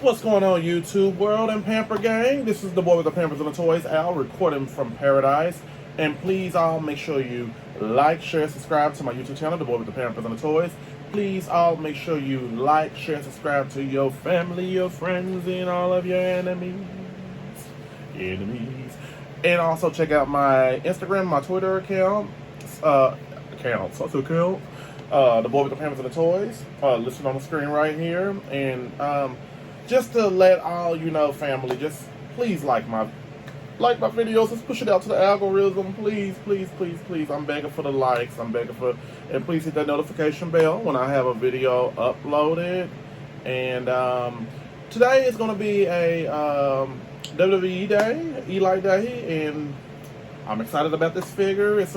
What's going on, YouTube world and Pamper Gang? This is the boy with the Pampers and the Toys, Al, recording from paradise. And please, all make sure you like, share, subscribe to my YouTube channel, the boy with the Pampers and the Toys. Please, all make sure you like, share, subscribe to your family, your friends, and all of your enemies. And also check out my Instagram, my Twitter account, the boy with the Pampers and the Toys, listed on the screen right here. And just to let all you know, family, just please like my videos. Let's push it out to the algorithm. Please, please, please, please. I'm begging for the likes. I'm begging for, and please hit that notification bell when I have a video uploaded. And today is going to be a WWE day, Eli Day, and I'm excited about this figure. It's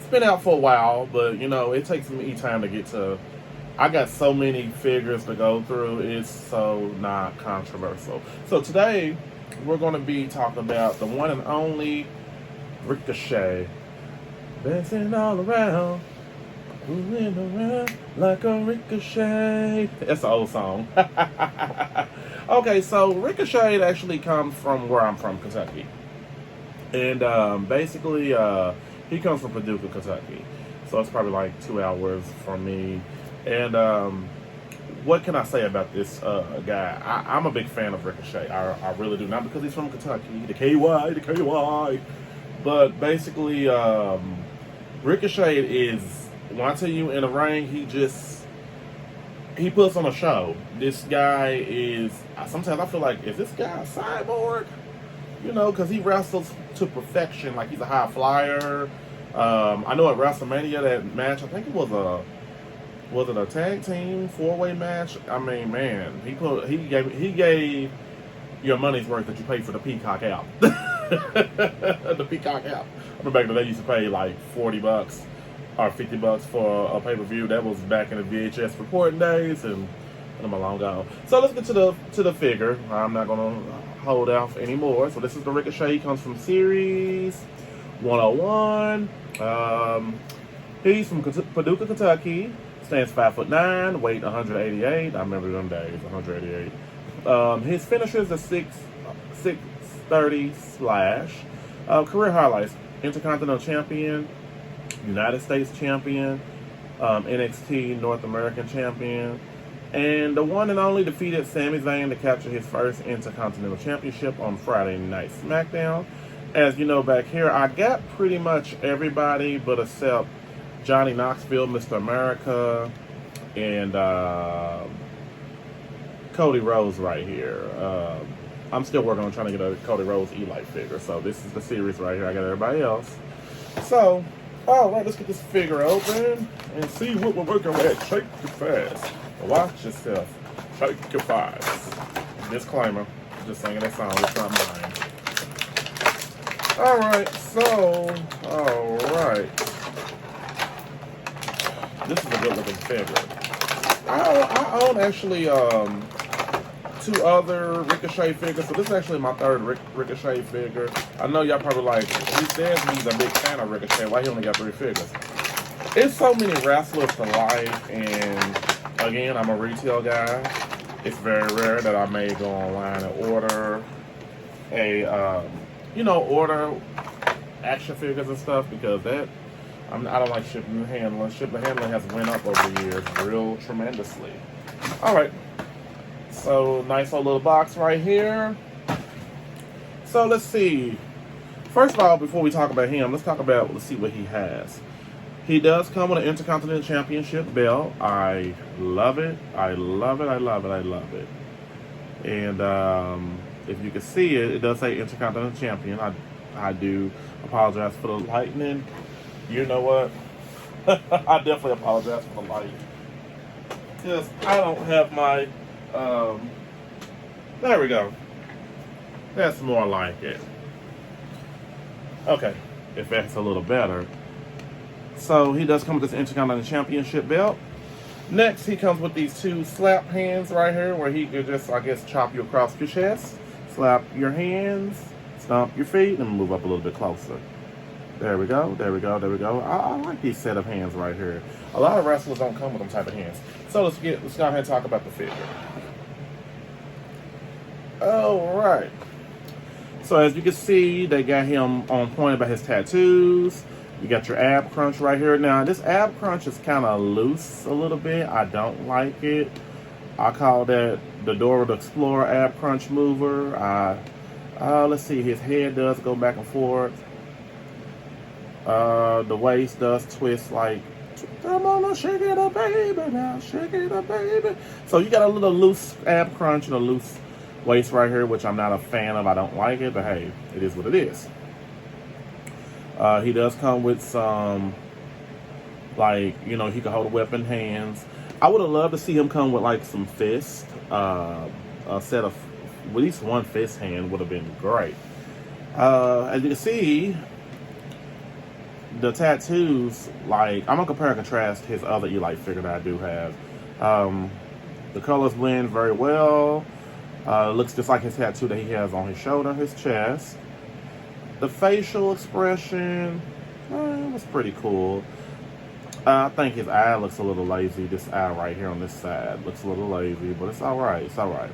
been out for a while, but you know, it takes me time to get to. I got so many figures to go through. It's so not controversial. So today we're going to be talking about the one and only Ricochet, dancing all around, moving around like a ricochet. That's an old song. Okay, so Ricochet actually comes from where I'm from, Kentucky, and basically he comes from Paducah, Kentucky. So it's probably like 2 hours from me. And what can I say about this guy? I'm a big fan of Ricochet. I really do. Not because he's from Kentucky, the KY. But basically, Ricochet is, when I tell you in the ring, he puts on a show. This guy is, sometimes I feel like, is this guy a cyborg? You know, because he wrestles to perfection. Like, he's a high flyer. I know at WrestleMania, that match, I think it was a tag team 4-way match? I mean, man, he gave your money's worth that you paid for the Peacock app. The Peacock app. I remember back in the day, you used to pay like $40 or $50 for a pay-per-view. That was back in the VHS reporting days, and I'm long gone. So let's get to the figure. I'm not gonna hold out anymore. So this is the Ricochet. He comes from Series 101. He's from Paducah, Kentucky. Stands 5'9", weight 188. I remember them days, 188. His finishers are 630 slash. Career highlights: Intercontinental Champion, United States Champion, NXT North American Champion, and the one and only defeated Sami Zayn to capture his first Intercontinental Championship on Friday Night SmackDown. As you know, back here, I got pretty much everybody but except Johnny Knoxville, Mr. America, and Cody Rhodes right here. I'm still working on trying to get a Cody Rhodes Eli figure, so this is the series right here. I got everybody else. So, alright, let's get this figure open and see what we're working with. Shake your fast. Watch yourself. Shake your fast. Disclaimer, just singing that song, it's not mine. Alright, so, this is a good looking figure. I own actually 2 other Ricochet figures, so this is actually my 3rd Ricochet figure. I know y'all probably like, he says he's a big fan of Ricochet, why he only got 3 figures? It's so many wrestlers to like, and again, I'm a retail guy. It's very rare that I may go online and order order action figures and stuff, because I don't like shipping and handling. Shipping and handling has went up over the years real tremendously. Alright. So, nice old little box right here. So, let's see. First of all, before we talk about him, let's see what he has. He does come with an Intercontinental Championship belt. I love it. I love it. I love it. I love it. And, if you can see it, it does say Intercontinental Champion. I do apologize for the lightning. You know what? I definitely apologize for the light. Because I don't have my, there we go. That's more like it. Okay, if that's a little better. So he does come with this Intercontinental Championship belt. Next, he comes with these 2 slap hands right here, where he can just, I guess, chop you across your chest, slap your hands, stomp your feet, and move up a little bit closer. There we go, there we go, there we go. I like these set of hands right here. A lot of wrestlers don't come with them type of hands. So let's go ahead and talk about the figure. All right. So as you can see, they got him on point about his tattoos. You got your ab crunch right here. Now, this ab crunch is kind of loose a little bit. I don't like it. I call that the Dora the Explorer ab crunch mover. Let's see, his head does go back and forth. The waist does twist like, come on, shake it up, baby, now, shake it up, baby. So you got a little loose ab crunch and a loose waist right here, which I'm not a fan of. I don't like it, but hey, it is what it is. He does come with some, like, you know, he can hold a weapon hands. I would have loved to see him come with like some fists. A set of at least one fist hand would have been great. As you can see, the tattoos, like, I'm gonna compare and contrast his other Eli figure that I do have. The colors blend very well. Looks just like his tattoo that he has on his shoulder, his chest. The facial expression was pretty cool. I think his eye looks a little lazy. This eye right here on this side looks a little lazy, but it's all right. It's all right.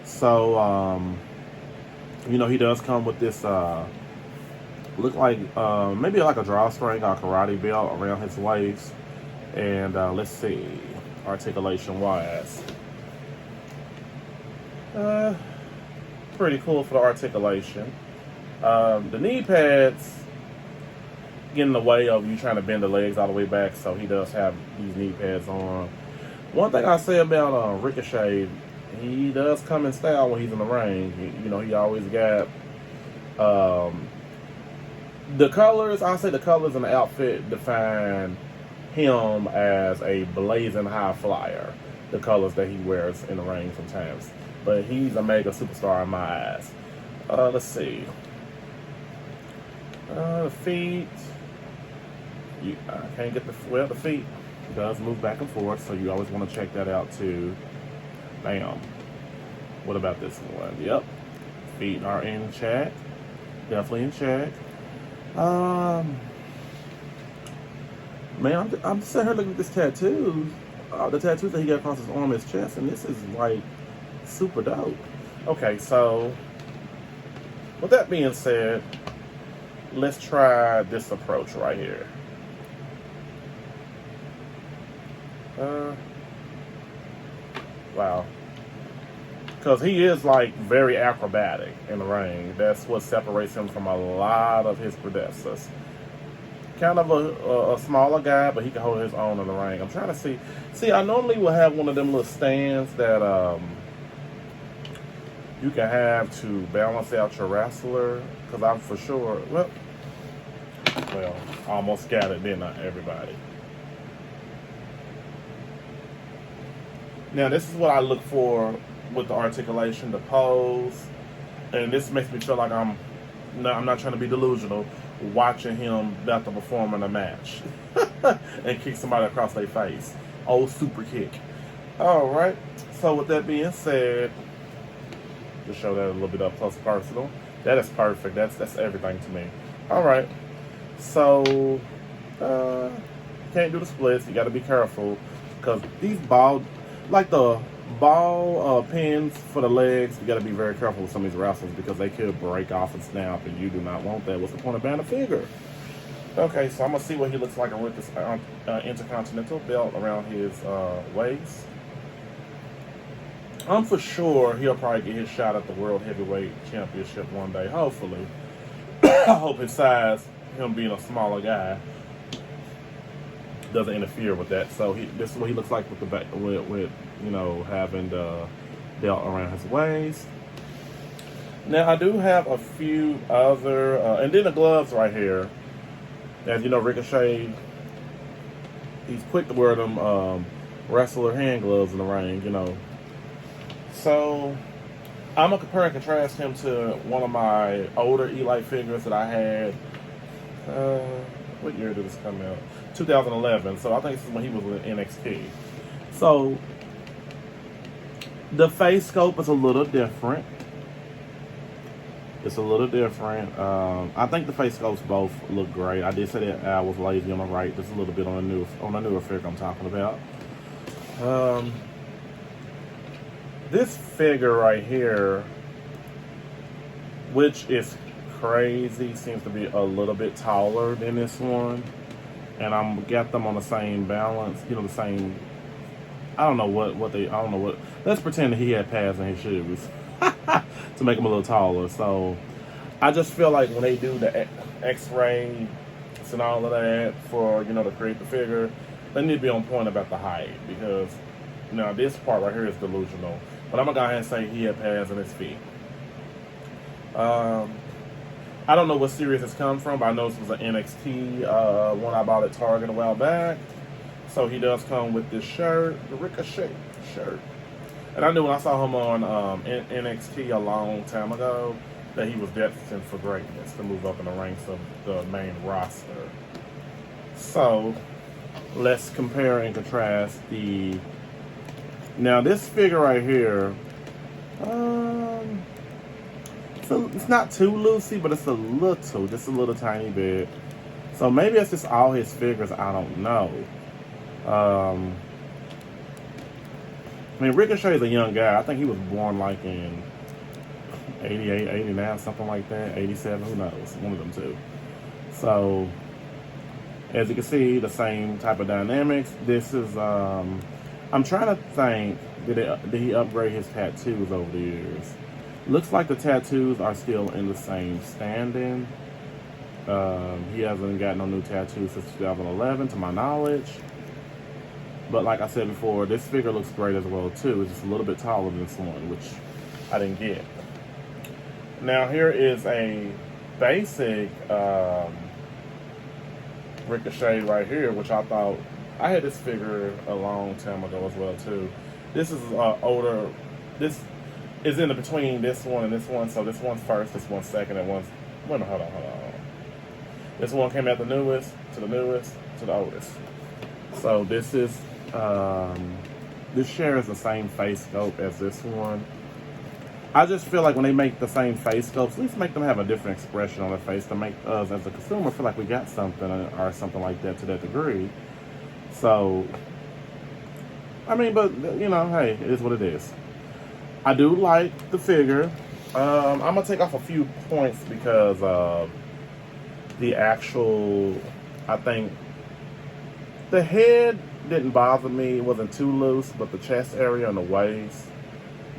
So, you know, he does come with this, look like maybe like a drawstring or a karate belt around his waist. And let's see, articulation wise. Pretty cool for the articulation. The knee pads get in the way of you trying to bend the legs all the way back, so he does have these knee pads on. One thing I say about Ricochet, he does come in style when he's in the ring. You know, he always got the colors. I say the colors in the outfit define him as a blazing high flyer. The colors that he wears in the ring sometimes, but he's a mega superstar in my eyes. Let's see. The feet. I can't get the feet does move back and forth, so you always want to check that out too. Bam. What about this one? Yep. Feet are in check. Definitely in check. Man, I'm sitting here looking at this tattoo. The tattoos that he got across his arm, his chest, and this is like super dope. Okay, so with that being said, let's try this approach right here. Wow. Because he is like very acrobatic in the ring. That's what separates him from a lot of his predecessors. Kind of a smaller guy, but he can hold his own in the ring. I'm trying to see. See, I normally will have one of them little stands that you can have to balance out your wrestler. Because I'm for sure, well, I almost got it, didn't I, everybody? Now, this is what I look for with the articulation, the pose. And this makes me feel like I'm not trying to be delusional, watching him about to perform in a match and kick somebody across their face. Old super kick. All right. So with that being said, just show that a little bit up close and personal. That is perfect. That's everything to me. All right. So can't do the splits. You got to be careful because these ball, like the ball pins for the legs, you got to be very careful with some of these wrestlers because they could break off and snap, and you do not want that. What's the point of banning a figure? Okay, so I'm gonna see what he looks like with this intercontinental belt around his waist. I'm for sure he'll probably get his shot at the World Heavyweight Championship one day. Hopefully, I hope his size, him being a smaller guy, doesn't interfere with that. So this is what he looks like with the back, with you know, having the belt around his waist. Now I do have a few other, and then the gloves right here. As you know, Ricochet, he's quick to wear them wrestler hand gloves in the ring, you know. So I'm gonna compare and contrast him to one of my older Eli figures that I had. What year did this come out? 2011. So I think this is when he was in NXT. So the face sculpt is a little different. It's a little different. I think the face sculpts both look great. I did say that I was lazy on the right. Just a little bit on the newer figure I'm talking about. This figure right here, which is crazy, seems to be a little bit taller than this one. And I'm got them on the same balance, you know, the same. I don't know what they. I don't know what. Let's pretend that he had pads in his shoes to make him a little taller. So I just feel like when they do the X-ray and all of that for, you know, to create the figure, they need to be on point about the height, because now this part right here is delusional. But I'm gonna go ahead and say he had pads in his feet. I don't know what series it's come from, but I know this was an NXT one I bought at Target a while back. So he does come with this shirt, the Ricochet shirt. And I knew when I saw him on NXT a long time ago that he was destined for greatness, to move up in the ranks of the main roster. So let's compare and contrast the. Now this figure right here, it's not too loosey, but it's just a little tiny bit. So maybe it's just all his figures, I don't know. I mean, Ricochet is a young guy. I think he was born like in 88, 89, something like that, 87, who knows, one of them two. So, as you can see, the same type of dynamics. This is, I'm trying to think, did he upgrade his tattoos over the years? Looks like the tattoos are still in the same standing. He hasn't got no new tattoos since 2011, to my knowledge. But like I said before, this figure looks great as well too. It's just a little bit taller than this one, which I didn't get. Now here is a basic Ricochet right here, which I thought, I had this figure a long time ago as well too. This is older. This is in the between this one and this one. So this one's first, this one's second, and one's. Wait a minute, hold on. This one came out the newest to the oldest. So this is this shares the same face sculpt as this one. I just feel like when they make the same face sculpts, at least make them have a different expression on their face to make us as a consumer feel like we got something or something like that to that degree. So, I mean, but you know, hey, it is what it is. I do like the figure. I'm gonna take off a few points because the actual, I think the head didn't bother me. It wasn't too loose, but the chest area and the waist,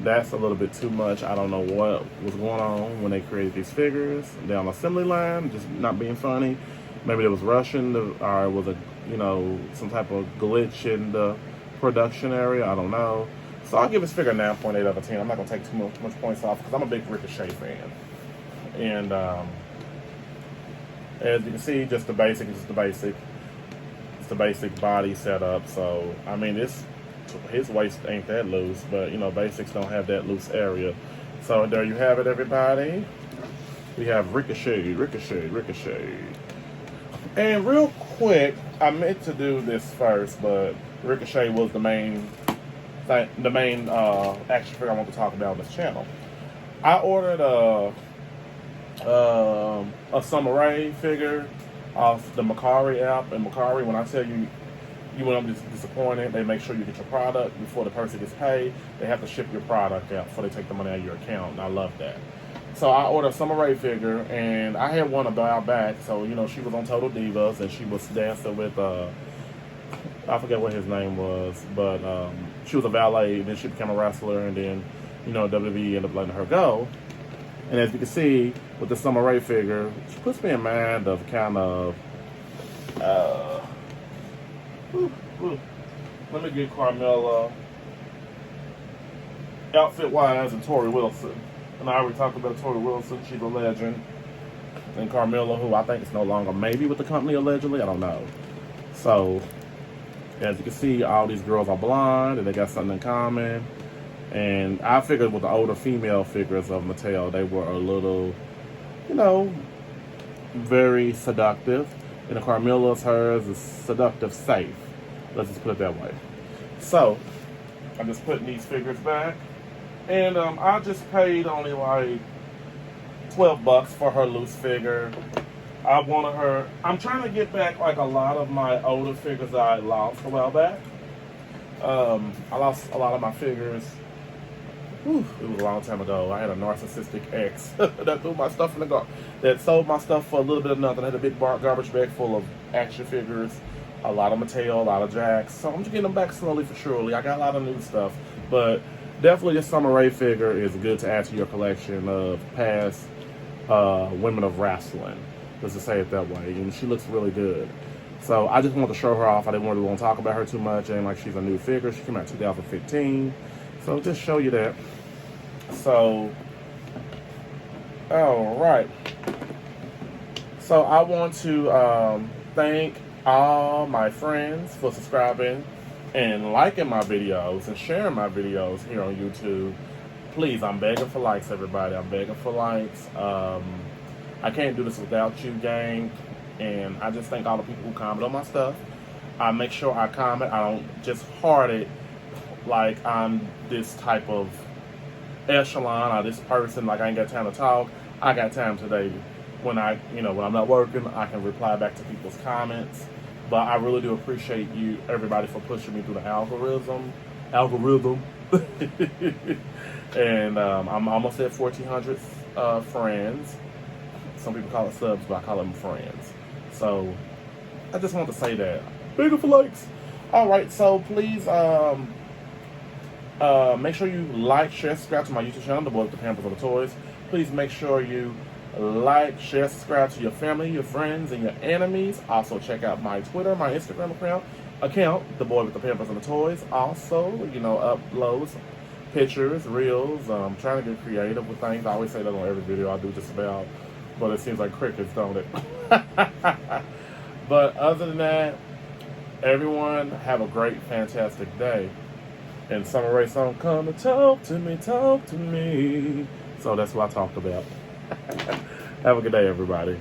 that's a little bit too much. I don't know what was going on when they created these figures down the assembly line, just not being funny. Maybe it was rushing, or it was some type of glitch in the production area. I don't know. So I'll give this figure a 9.8 out of 10. I'm not gonna take too much points off because I'm a big Ricochet fan. And as you can see, just the basic. It's the basic body setup. So I mean, his waist ain't that loose, but you know, basics don't have that loose area. So there you have it, everybody. We have Ricochet. And real quick, I meant to do this first, but Ricochet was the main action figure I want to talk about on this channel. I ordered a Samurai figure off the Mercari app, and Mercari, when I tell you, you want to be disappointed, they make sure you get your product before the person gets paid. They have to ship your product out before they take the money out of your account, and I love that. So I ordered a Samurai figure, and I had one a while back. So you know, she was on Total Divas, and she was dancing with I forget what his name was, but she was a valet. Then she became a wrestler, and then you know, WWE ended up letting her go. And as you can see with the Samurai figure, she puts me in mind of kind of. Let me get Carmella outfit-wise and Tori Wilson. And I already talked about Tori Wilson. She's a legend. And Carmella, who I think is no longer maybe with the company allegedly. I don't know. So, as you can see, all these girls are blonde and they got something in common. And I figured with the older female figures of Mattel, they were a little, you know, very seductive. And the Carmella's, hers is seductive safe. Let's just put it that way. So, I'm just putting these figures back. And I just paid only like $12 for her loose figure. I wanted her, I'm trying to get back like a lot of my older figures I lost a while back. I lost a lot of my figures Whew, it was a long time ago. I had a narcissistic ex that threw my stuff in the that sold my stuff for a little bit of nothing. I had a big garbage bag full of action figures, a lot of Mattel, a lot of Jakks. So I'm just getting them back slowly for surely. I got a lot of new stuff, but definitely this Summer Rae figure is good to add to your collection of past women of wrestling. Let's just say it that way. And she looks really good. So I just wanted to show her off. I didn't really want to talk about her too much. And like, she's a new figure. She came out in 2015. So just show you that. So, all right. So I want to thank all my friends for subscribing and liking my videos and sharing my videos here on YouTube. Please, I'm begging for likes, everybody. I'm begging for likes. I can't do this without you, gang. And I just thank all the people who comment on my stuff. I make sure I comment. I don't just heart it like I'm this type of echelon or this person, like I ain't got time to talk. I got time today. When when I'm not working, I can reply back to people's comments. But I really do appreciate you, everybody, for pushing me through the algorithm. And I'm almost at 1,400 friends. Some people call it subs, but I call them friends. So I just want to say that. Bigger for likes. All right, so please make sure you like, share, subscribe to my YouTube channel, The Boy with the Pampers and the Toys. Please make sure you like, share, subscribe to your family, your friends, and your enemies. Also check out my Twitter, my Instagram account, The Boy with the Pampers and the Toys. Also, uploads, pictures, reels. Trying to get creative with things. I always say that on every video I do just about, but it seems like crickets, don't it? But other than that, everyone have a great, fantastic day. And Summer Rae song, come and talk to me, talk to me. So that's what I talked about. Have a good day, everybody.